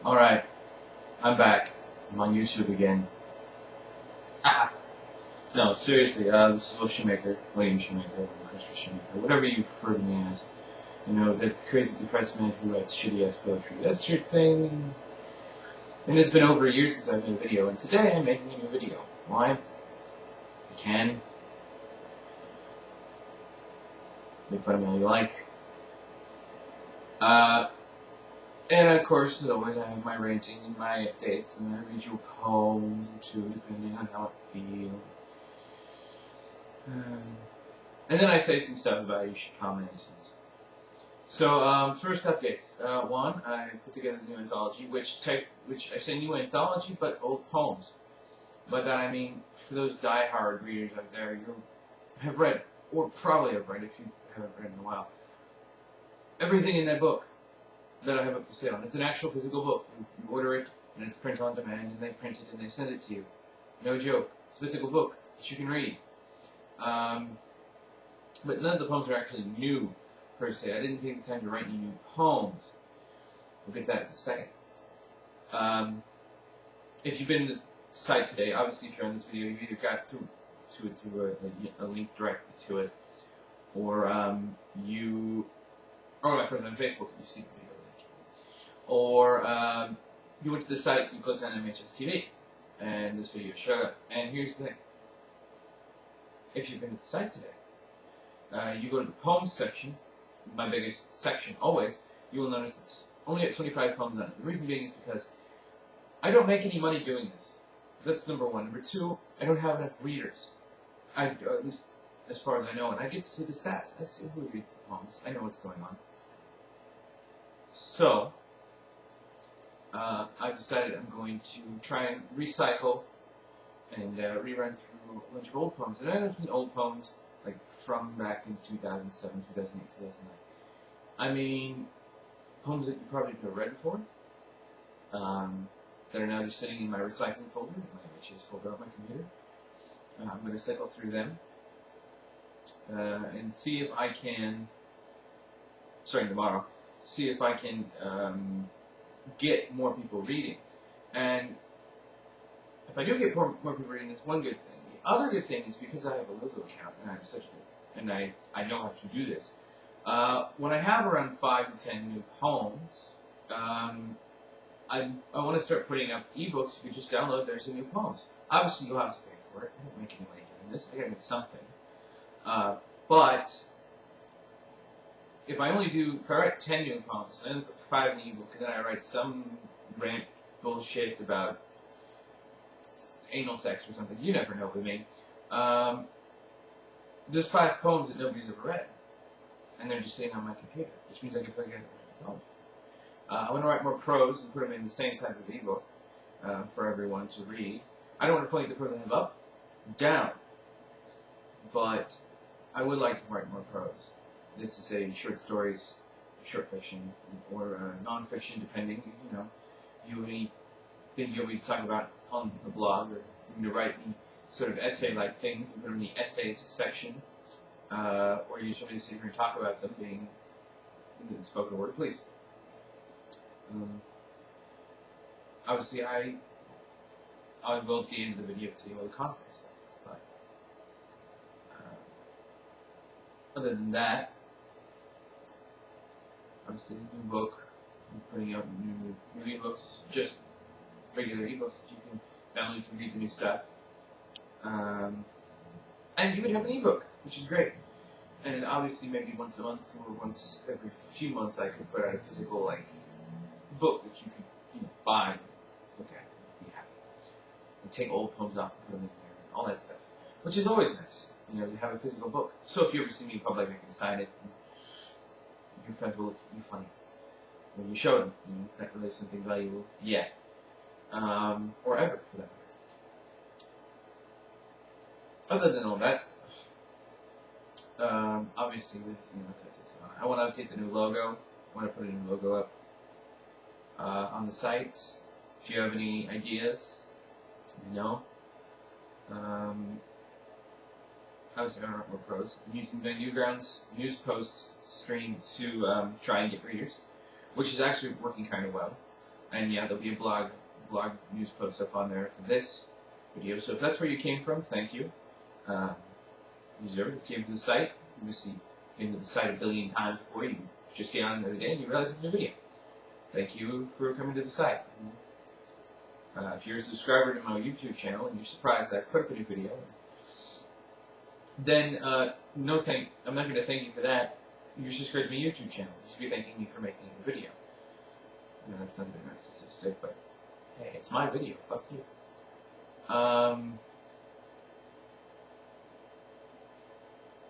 Alright, I'm back. I'm on YouTube again. Ah! No, seriously, this is William Shoemaker, Christopher Shoemaker, whatever you refer to me as. You know, the crazy depressed man who writes shitty-ass poetry. That's your thing. And it's been over a year since I've made a video, and today I'm making a new video. Why? I can. Make fun of me all you like. And of course, as always, I have my ranting and my updates, and I read you a poem or two, depending on how I feel. And then I say some stuff about you should comment. So, first updates. One, I put together a new anthology, which I say new anthology, but old poems. By that I mean, for those die-hard readers out there, you have read, or probably have read if you haven't read in a while, everything in that book that I have up for sale. It's an actual physical book. You order it, and it's print on demand, and they print it and they send it to you. No joke. It's a physical book that you can read. But none of the poems are actually new, per se. I didn't take the time to write any new poems. We'll get to that in a second. If you've been to the site today, obviously if you're on this video, you've either got to it through a link directly to it, or or my friends on Facebook, you see the video link. Or you went to the site, you clicked on MHSTV, and this video showed up. And here's the thing. If you've been to the site today, you go to the poems section, my biggest section always, you will notice it's only at 25 poems on it. The reason being is because I don't make any money doing this. That's number one. Number two, I don't have enough readers. At least as far as I know, and I get to see the stats. I see who reads the poems. I know what's going on. So, I've decided I'm going to try and recycle and rerun through a bunch of old poems. And I don't mean old poems like from back in 2007, 2008, 2009. I mean poems that you probably have read before, that are now just sitting in my recycling folder, my images folder on my computer. I'm going to cycle through them and see if I can, starting tomorrow, see if I can get more people reading. And if I do get more people reading, that's one good thing. The other good thing is because I have a logo account and I know how to do this. When I have around 5 to 10 new poems, I want to start putting up ebooks. You can just download. There's some new poems. Obviously, you'll have to pay for it. I don't make any money doing this. I gotta make something. But if I write 10 new poems, I only put 5 in the ebook, and then I write some rant bullshit about anal sex or something. You never know with me. There's 5 poems that nobody's ever read, and they're just sitting on my computer, which means I can put together a poem. I want to write more prose and put them in the same type of ebook for everyone to read. I don't want to point the prose I have up, down, but I would like to write more prose. Just to say short stories, short fiction, or non-fiction, depending. You know, if you have anything you want me to talk about on the blog, or you want to write any sort of essay-like things, and put them in the essays section, or you just want me to sit here and talk about them being in the spoken word, please. Obviously, I will get into the video to all the context, but other than that, obviously, new book. I'm putting out new ebooks, just regular ebooks that you can download. You can read the new stuff, and you would have an ebook, which is great. And obviously, maybe once a month or once every few months, I could put out a physical book that you could buy, and look at, and be happy, and take old poems off and put them in there, and all that stuff, which is always nice. You know, to have a physical book. So if you ever see me in public, I can sign it. And your friends will look at you funny when you show them. You know, it's not really something valuable yet, or ever for that matter. Other than all that stuff, obviously with I want to update the new logo. I want to put a new logo up on the site. If you have any ideas, let me know. Obviously, I don't write more prose. I'm using the Newgrounds news posts stream to try and get readers, which is actually working kind of well. And yeah, there'll be a blog news post up on there for this video. So if that's where you came from, thank you. You deserve it. You came to the site. You came to the site a billion times before. You just get on the other day and you realize it's a new video. Thank you for coming to the site. If you're a subscriber to my YouTube channel and you're surprised that I put up a new video, then I'm not going to thank you for that. You're subscribed to my YouTube channel. You should be thanking me for making a video. I know that sounds a bit narcissistic, but hey, it's my video. Fuck you.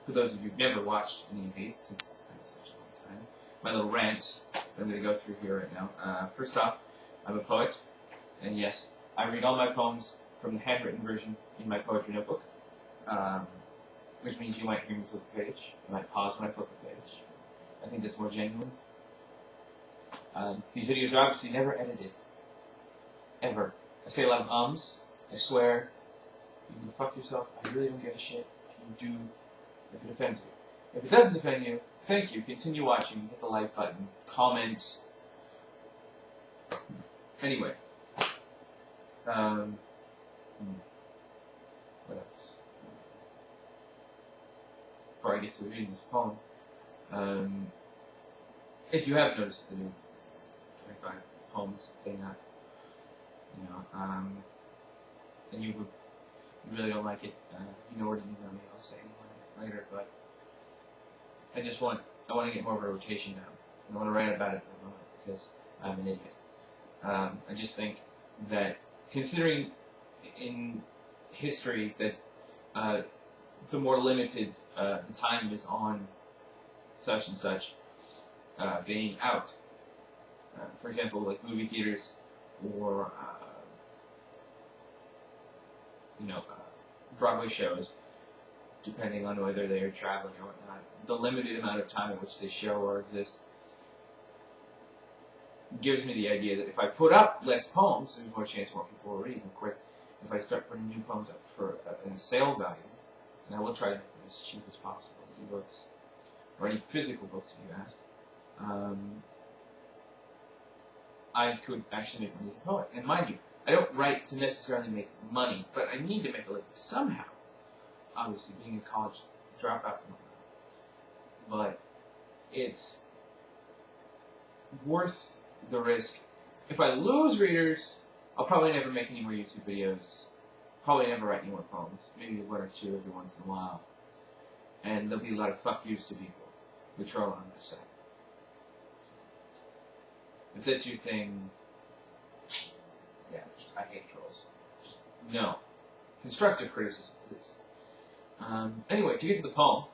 For those of you who've never watched any of these, since it's been such a long time, my little rant that I'm going to go through here right now. First off, I'm a poet, and yes, I read all my poems from the handwritten version in my poetry notebook, which means you might hear me flip a page. You might pause when I flip a page. I think that's more genuine. These videos are obviously never edited. Ever. I say a lot of ums. I swear. You can fuck yourself. I really don't give a shit. You do if it offends you. If it doesn't offend you, thank you. Continue watching. Hit the like button. Comment. Anyway. What else? Before I get to reading this poem, if you have noticed the new 25 poems thing, and you really don't like it, you know where to email me. I'll say later, but I want to get more of a rotation down. I want to write about it for a moment because I'm an idiot. I just think that considering in history that the more limited the time is on such and such being out, for example, like movie theaters or Broadway shows, depending on whether they are traveling or whatnot, the limited amount of time in which they show or exist gives me the idea that if I put up less poems, there's more chance more people will read. And of course, if I start putting new poems up for a sale value, and I will try to make it as cheap as possible, ebooks, or any physical books if you ask, I could actually make money as a poet. And mind you, I don't write to necessarily make money, but I need to make a living somehow. Obviously, being a college dropout and whatnot. But it's worth the risk. If I lose readers, I'll probably never make any more YouTube videos. Probably never write any more poems. Maybe one or two every once in a while. And there'll be a lot of fuck yous to people who troll on my site. If that's your thing, yeah, I hate trolls. Just no. Constructive criticism, please. Anyway, to get to the poem,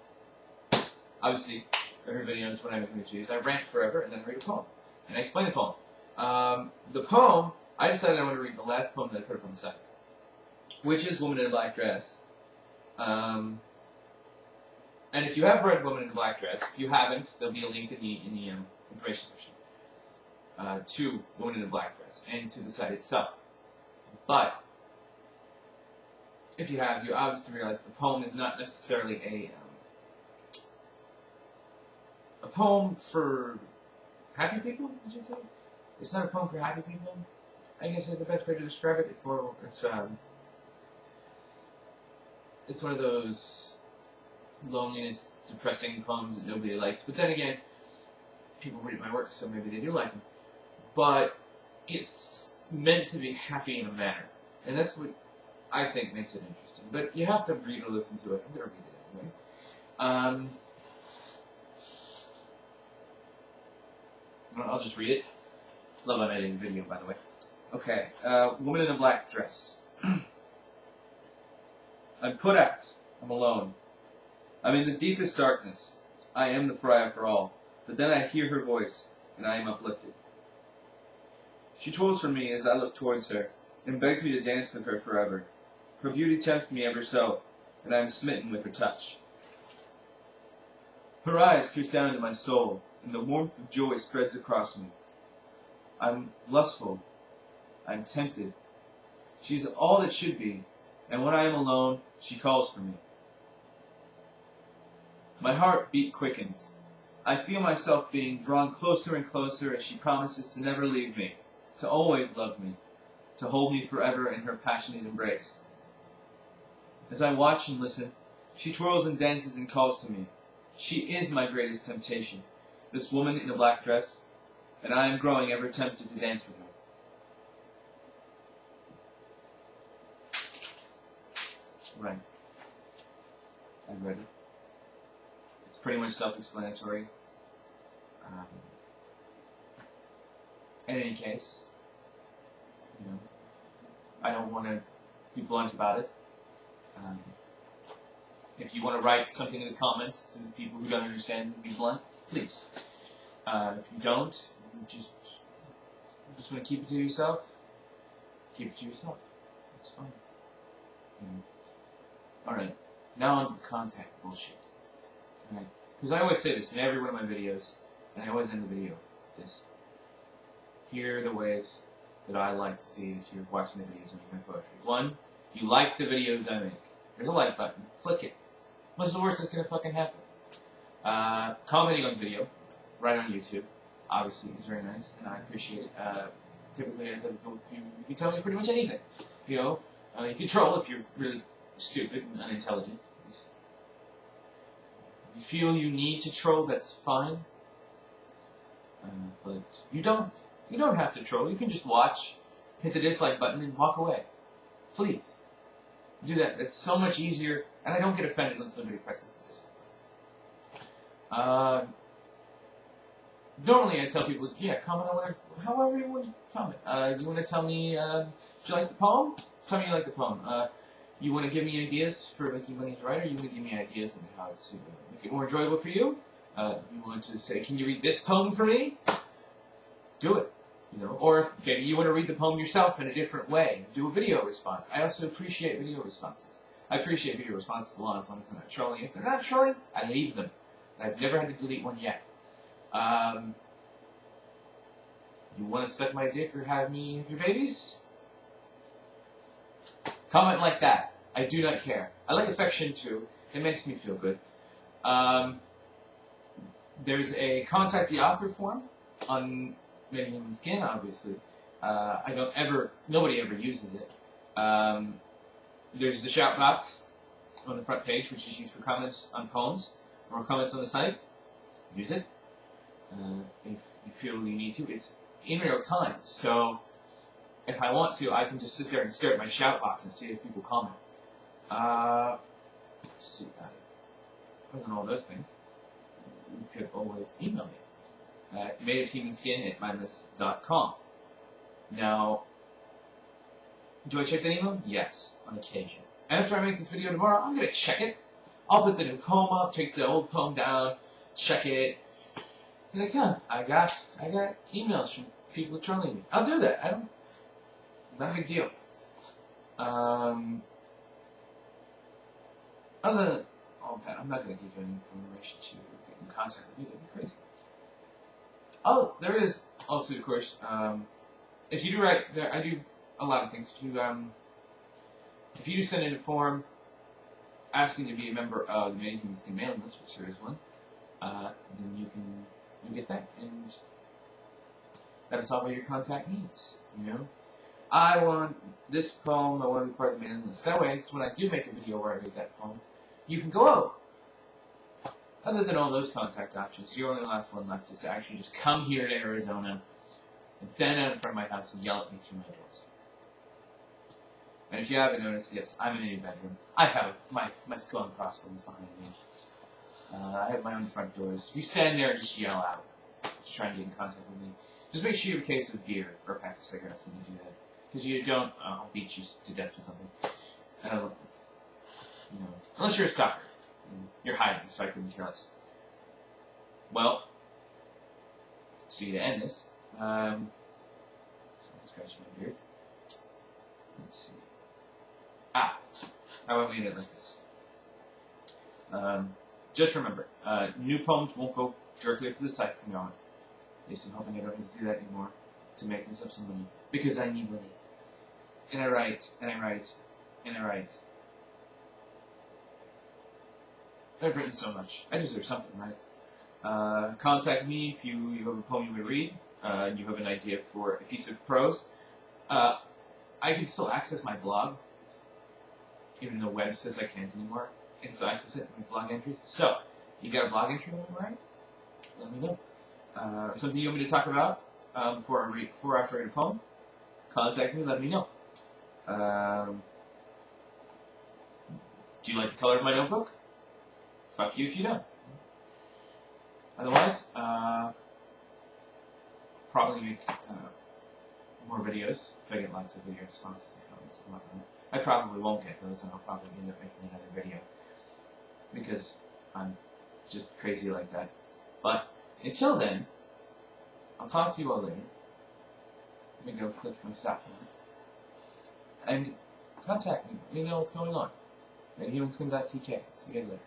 obviously, everybody knows what I'm going to choose. I rant forever and then read a poem. And I explain the poem. The poem, I decided I want to read the last poem that I put up on the site, which is Woman in a Black Dress. And if you have read Woman in a Black Dress, if you haven't, there'll be a link in the information section to Woman in a Black Dress and to the site itself. But if you have, you obviously realize the poem is not necessarily a poem for happy people, did you say? It's not a poem for happy people? I guess is the best way to describe it. It's one of those loneliness, depressing poems that nobody likes. But then again, people read my work, so maybe they do like them. But it's meant to be happy in a manner. And that's what I think makes it interesting. But you have to read or listen to it. I'm going to read it anyway. I'll just read it. Love I'm editing video, by the way. Okay, Woman in a Black Dress. I'm put out. I'm alone. I'm in the deepest darkness. I am the pariah for all. But then I hear her voice, and I am uplifted. She twirls for me as I look towards her, and begs me to dance with her forever. Her beauty tempts me ever so, and I am smitten with her touch. Her eyes pierce down into my soul, and the warmth of joy spreads across me. I'm lustful. I'm tempted. She's all that should be, and when I am alone, she calls for me. My heartbeat quickens. I feel myself being drawn closer and closer as she promises to never leave me. to always love me, to hold me forever in her passionate embrace. As I watch and listen, she twirls and dances and calls to me. She is my greatest temptation, this woman in a black dress, and I am growing ever tempted to dance with her. Right. I read it. It's pretty much self-explanatory. In any case, I don't want to be blunt about it. If you want to write something in the comments to the people who don't understand and be blunt, please. If you don't, you just want to keep it to yourself, keep it to yourself. It's fine. Alright, now on to the contact bullshit. Alright, because I always say this in every one of my videos, and I always end the video with this. Here are the ways that I like to see if you're watching the videos and reading my poetry. 1, you like the videos I make. There's a like button. Click it. What's the worst that's going to fucking happen? Commenting on the video, right on YouTube, obviously is very nice, and I appreciate it. Typically, I tell people, you can tell me pretty much anything. You can troll if you're really stupid and unintelligent. If you feel you need to troll, that's fine. But you don't. You don't have to troll. You can just watch, hit the dislike button, and walk away. Please. Do that. It's so much easier, and I don't get offended when somebody presses the dislike button. Normally I tell people, yeah, comment on however you want to comment. You want to tell me, do you like the poem? Tell me you like the poem. You want to give me ideas for making money as a writer? You want to give me ideas on how to make it more enjoyable for you? You want to say, can you read this poem for me? Do it. Or if maybe you want to read the poem yourself in a different way, do a video response. I also appreciate video responses. I appreciate video responses a lot as long as they're not trolling. If they're not trolling, I leave them. I've never had to delete one yet. You want to suck my dick or have me have your babies? Comment like that. I do not care. I like affection too. It makes me feel good. There's a contact the author form on Many Human Skin, obviously. Nobody ever uses it. There's the shout box on the front page, which is used for comments on poems or comments on the site. Use it if you feel you need to. It's in real time, so if I want to, I can just sit there and stare at my shout box and see if people comment. Let's see. Other than all those things, you could always email me at madeofhumanskin@mindless.com. Now, do I check that email? Yes, on occasion. And after I make this video tomorrow, I'm going to check it. I'll put the new poem up, take the old poem down, check it. And like, I got emails from people trolling me. I'll do that. Not a big deal. Other than all that, I'm not going to give you any information to get in contact with me. That'd be crazy. Oh, there is also, of course, if you do write, I do a lot of things. If you do send in a form asking to be a member of the Many Human Skin mailing list, which there is one, then you get that, and that'll solve all your contact needs. I want this poem. I want to be part of the mailing list. That way, so when I do make a video where I read that poem, you can go, oh. Other than all those contact options, your only last one left is to actually just come here to Arizona and stand out in front of my house and yell at me through my doors. And if you haven't noticed, yes, I'm in a new bedroom. I have my skull and crossbones behind me. I have my own front doors. You stand there and just yell out, just try and get in contact with me. Just make sure you have a case of beer or a pack of cigarettes when you do that. Because you don't, I'll beat you to death with something. Unless you're a stalker. You're hiding, so I couldn't care less. Well, see, to end this, so I'm scratching my beard. Let's see. How about we end it like this? Just remember, new poems won't go directly up to the site from now on. At least I'm hoping I don't have to do that anymore to make this up some money. Because I need money. And I write, and I write, and I write. I've written so much. I deserve something, right? Contact me if you have a poem you may read. and you have an idea for a piece of prose, I can still access my blog, even though Web says I can't anymore. I can still access it in my blog entries. So, you got a blog entry you want to write? Let me know. Something you want me to talk about before I after I read a poem? Contact me, let me know. Do you like the color of my notebook? Fuck you if you don't. Otherwise, probably make more videos if I get lots of video responses and comments. I probably won't get those, and I'll probably end up making another video because I'm just crazy like that. But until then, I'll talk to you all later. Let me go click on stop now. And contact me. Let me know what's going on. And humans.tk. See you guys later.